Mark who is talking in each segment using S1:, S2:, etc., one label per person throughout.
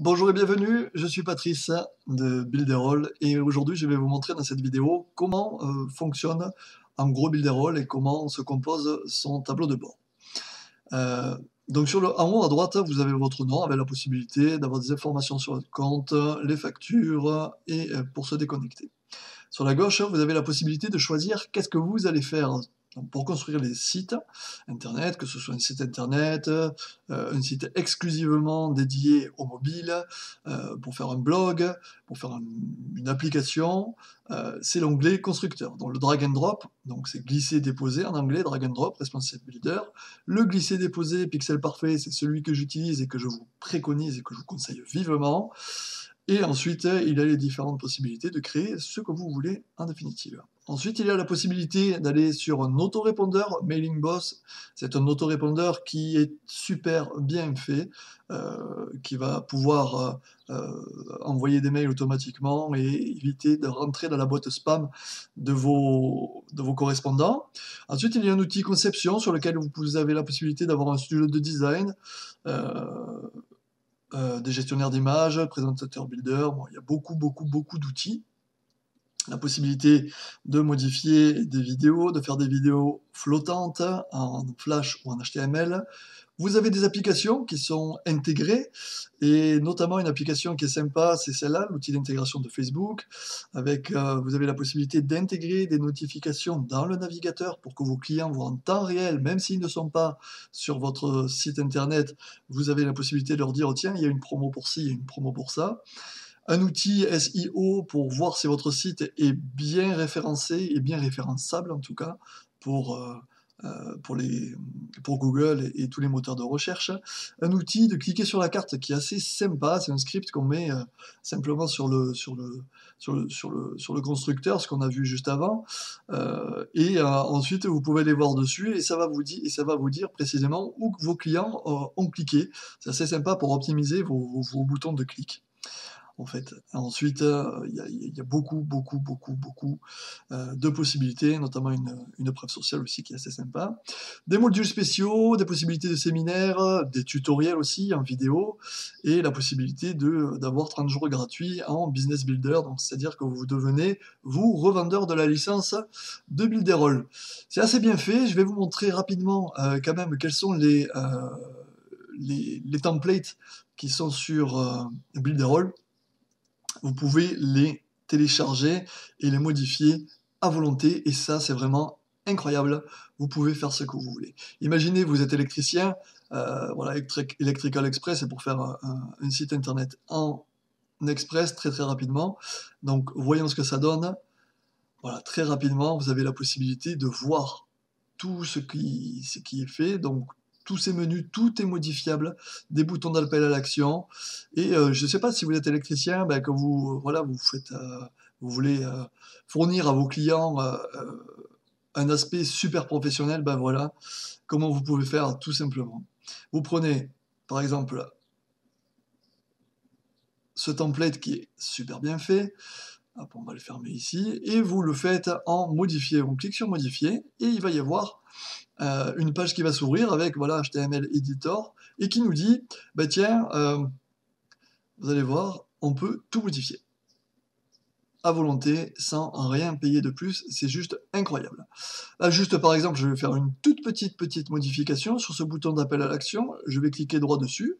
S1: Bonjour et bienvenue, je suis Patrice de Builderall et aujourd'hui je vais vous montrer dans cette vidéo comment fonctionne en gros Builderall et comment se compose son tableau de bord. Donc en haut à droite, vous avez votre nom avec la possibilité d'avoir des informations sur votre compte, les factures et pour se déconnecter. Sur la gauche, vous avez la possibilité de choisir qu'est-ce que vous allez faire pour construire les sites internet, que ce soit un site internet, un site exclusivement dédié au mobile, pour faire un blog, pour faire une application. C'est l'onglet constructeur. Donc le drag and drop, donc c'est glisser-déposer en anglais, drag and drop, responsive builder. Le glisser-déposer pixel parfait, c'est celui que j'utilise et que je vous préconise et que je vous conseille vivement. Et ensuite, il y a les différentes possibilités de créer ce que vous voulez en définitive. Ensuite, il y a la possibilité d'aller sur un autorépondeur Mailing Boss. C'est un autorépondeur qui est super bien fait, qui va pouvoir envoyer des mails automatiquement et éviter de rentrer dans la boîte spam de vos correspondants. Ensuite, il y a un outil conception sur lequel vous avez la possibilité d'avoir un studio de design. Euh, des gestionnaires d'images, présentateur builder, bon, il y a beaucoup d'outils. La possibilité de modifier des vidéos, de faire des vidéos flottantes en Flash ou en HTML. Vous avez des applications qui sont intégrées, et notamment une application qui est sympa, c'est celle-là, l'outil d'intégration de Facebook, avec, vous avez la possibilité d'intégrer des notifications dans le navigateur pour que vos clients voient en temps réel, même s'ils ne sont pas sur votre site internet, vous avez la possibilité de leur dire, oh, tiens, il y a une promo pour ci, il y a une promo pour ça. Un outil SEO pour voir si votre site est bien référencé et bien référençable en tout cas pour, pour Google et tous les moteurs de recherche. Un outil de cliquer sur la carte qui est assez sympa, c'est un script qu'on met simplement sur le constructeur, ce qu'on a vu juste avant. Ensuite, vous pouvez aller voir dessus et ça va vous dire précisément où vos clients ont cliqué. C'est assez sympa pour optimiser vos boutons de clic en fait. Ensuite, il y a beaucoup de possibilités, notamment une preuve sociale aussi qui est assez sympa. Des modules spéciaux, des possibilités de séminaires, des tutoriels aussi en vidéo, et la possibilité d'avoir 30 jours gratuits en Business Builder, donc c'est-à-dire que vous devenez, vous, revendeur de la licence de Builderall. C'est assez bien fait, je vais vous montrer rapidement quand même quels sont les templates qui sont sur Builderall. Vous pouvez les télécharger et les modifier à volonté, et ça, c'est vraiment incroyable. Vous pouvez faire ce que vous voulez. Imaginez, vous êtes électricien, voilà, Electrical Express, c'est pour faire un site internet en express très rapidement. Donc, voyons ce que ça donne. Voilà, très rapidement, vous avez la possibilité de voir tout ce qui est fait. Donc, tous ces menus, tout est modifiable, des boutons d'appel à l'action. Et je ne sais pas si vous êtes électricien, ben, que vous voulez fournir à vos clients un aspect super professionnel, ben voilà comment vous pouvez faire tout simplement. Vous prenez, par exemple, ce template qui est super bien fait. Hop, on va le fermer ici, et vous le faites en modifier. On clique sur modifier, et il va y avoir une page qui va s'ouvrir avec voilà, HTML Editor, et qui nous dit, bah tiens, vous allez voir, on peut tout modifier à volonté, sans rien payer de plus, c'est juste incroyable. Là, juste par exemple, je vais faire une toute petite modification sur ce bouton d'appel à l'action, je vais cliquer droit dessus,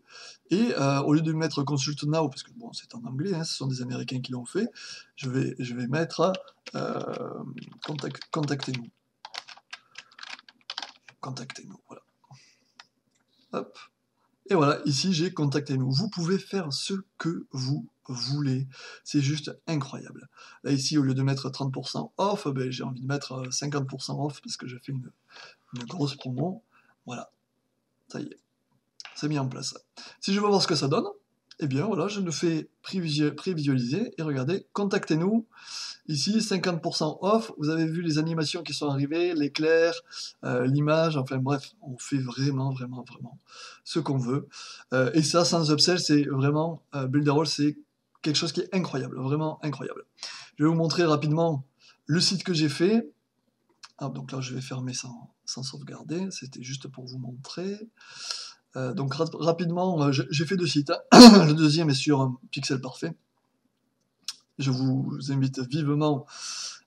S1: et au lieu de mettre Consult Now, parce que bon, c'est en anglais, hein, ce sont des Américains qui l'ont fait, je vais mettre contactez-nous. Contactez-nous, voilà. Hop. Et voilà, ici j'ai contactez-nous. Vous pouvez faire ce que vous voulez. C'est juste incroyable. Là, ici, au lieu de mettre 30% off, ben, j'ai envie de mettre 50% off parce que j'ai fait une grosse promo. Voilà, ça y est, c'est mis en place. Si je veux voir ce que ça donne, eh bien voilà, je le fais prévisualiser et regardez, contactez-nous. Ici, 50% off, vous avez vu les animations qui sont arrivées, l'éclair, l'image, enfin bref, on fait vraiment ce qu'on veut. Et ça, sans upsell, c'est vraiment, Builderall, c'est quelque chose qui est incroyable, vraiment incroyable. Je vais vous montrer rapidement le site que j'ai fait. Ah, donc là, je vais fermer sans sauvegarder, c'était juste pour vous montrer. Donc rapidement, j'ai fait 2 sites, hein. Le deuxième est sur Pixel Parfait. Je vous invite vivement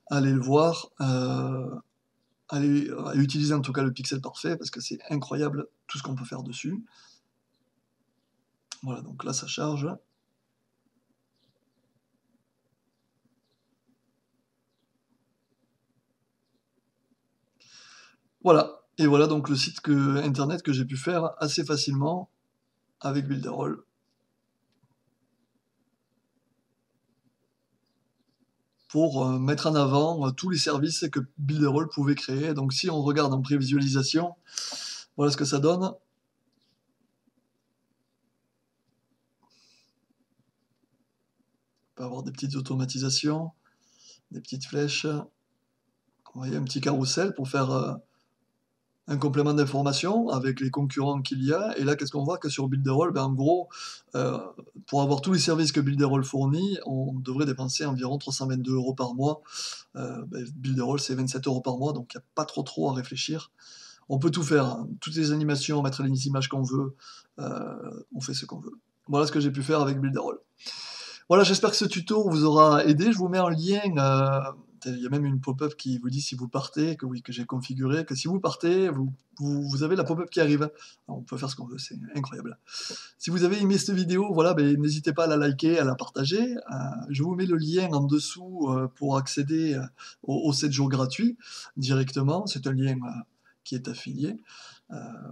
S1: à aller le voir, à utiliser en tout cas le Pixel Parfait parce que c'est incroyable tout ce qu'on peut faire dessus. Voilà, donc là ça charge. Voilà, et voilà donc le site internet que j'ai pu faire assez facilement avec Builderall. Pour mettre en avant tous les services que Builderall pouvait créer. Donc si on regarde en prévisualisation, voilà ce que ça donne. On peut avoir des petites automatisations, des petites flèches. Vous voyez, un petit carrousel pour faire un complément d'information avec les concurrents qu'il y a. Et là, qu'est-ce qu'on voit que sur Builderall, ben, en gros, euh, pour avoir tous les services que Builderall fournit, on devrait dépenser environ 322 euros par mois. Ben, Builderall, c'est 27 euros par mois, donc il n'y a pas trop à réfléchir. On peut tout faire, hein. Toutes les animations, mettre les images qu'on veut, on fait ce qu'on veut. Voilà ce que j'ai pu faire avec Builderall. Voilà, j'espère que ce tuto vous aura aidé. Je vous mets en lien. Il y a même une pop-up qui vous dit si vous partez, que oui, que j'ai configuré, que si vous partez, vous avez la pop-up qui arrive. Alors, on peut faire ce qu'on veut, c'est incroyable. Si vous avez aimé cette vidéo, voilà, ben, n'hésitez pas à la liker, à la partager. Je vous mets le lien en dessous pour accéder aux 7 jours gratuits directement. C'est un lien qui est affilié.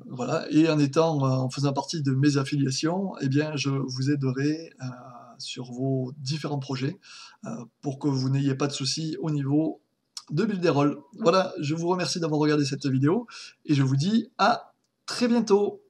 S1: Voilà. Et en faisant partie de mes affiliations, eh bien, je vous aiderai sur vos différents projets pour que vous n'ayez pas de soucis au niveau de Builderall. Voilà, je vous remercie d'avoir regardé cette vidéo et je vous dis à très bientôt.